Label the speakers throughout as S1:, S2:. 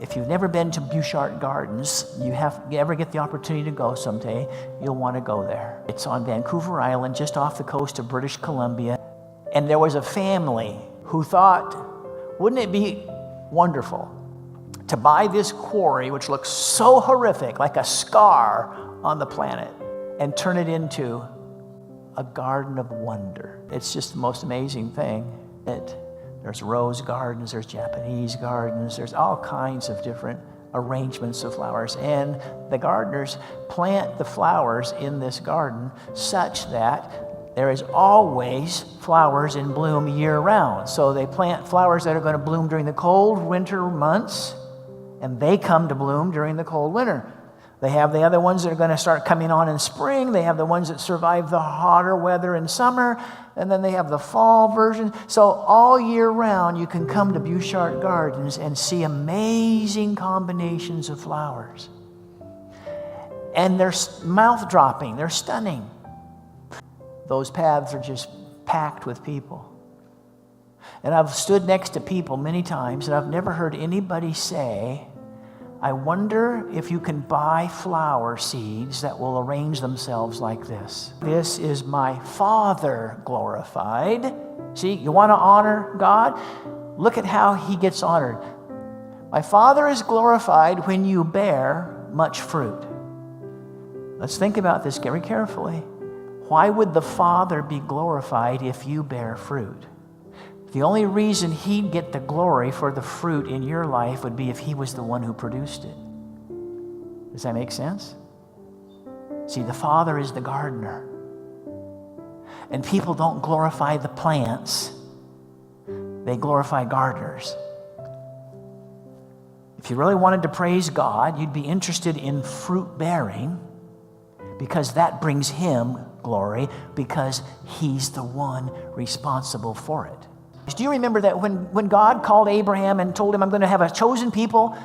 S1: If you've never been to Bouchard Gardens, you ever get the opportunity to go someday, you'll want to go there. It's on Vancouver Island, just off the coast of British Columbia. And there was a family who thought, wouldn't it be wonderful to buy this quarry, which looks so horrific, like a scar on the planet, and turn it into a garden of wonder. It's just the most amazing thing. There's rose gardens, there's Japanese gardens, there's all kinds of different arrangements of flowers. And the gardeners plant the flowers in this garden such that there is always flowers in bloom year-round. So they plant flowers that are going to bloom during the cold winter months, and they come to bloom during the cold winter. They have the other ones that are going to start coming on in spring. They have the ones that survive the hotter weather in summer. And then they have the fall version. So all year round, you can come to Bouchard Gardens and see amazing combinations of flowers. And they're mouth-dropping. They're stunning. Those paths are just packed with people. And I've stood next to people many times, and I've never heard anybody say, I wonder if you can buy flower seeds that will arrange themselves like this. This is my Father glorified. See, you want to honor God? Look at how he gets honored. My Father is glorified when you bear much fruit. Let's think about this very carefully. Why would the Father be glorified if you bear fruit? The only reason he'd get the glory for the fruit in your life would be if he was the one who produced it. Does that make sense? See, the Father is the gardener. And people don't glorify the plants. They glorify gardeners. If you really wanted to praise God, you'd be interested in fruit bearing, because that brings him glory, because he's the one responsible for it. Do you remember that when God called Abraham and told him, I'm going to have a chosen people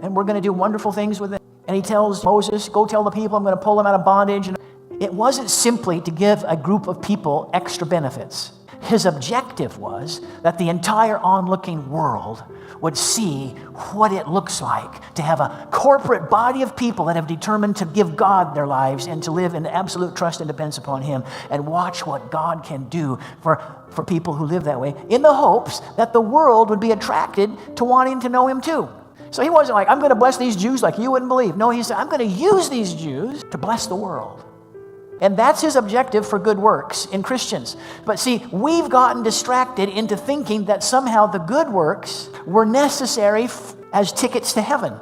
S1: and we're going to do wonderful things with it? And he tells Moses, go tell the people I'm going to pull them out of bondage. And it wasn't simply to give a group of people extra benefits. His objective was that the entire onlooking world would see what it looks like to have a corporate body of people that have determined to give God their lives and to live in absolute trust and dependence upon him, and watch what God can do for people who live that way, in the hopes that the world would be attracted to wanting to know him too. So he wasn't like, I'm going to bless these Jews like you wouldn't believe. No, he said, I'm going to use these Jews to bless the world. And that's his objective for good works in Christians. But see, we've gotten distracted into thinking that somehow the good works were necessary as tickets to heaven.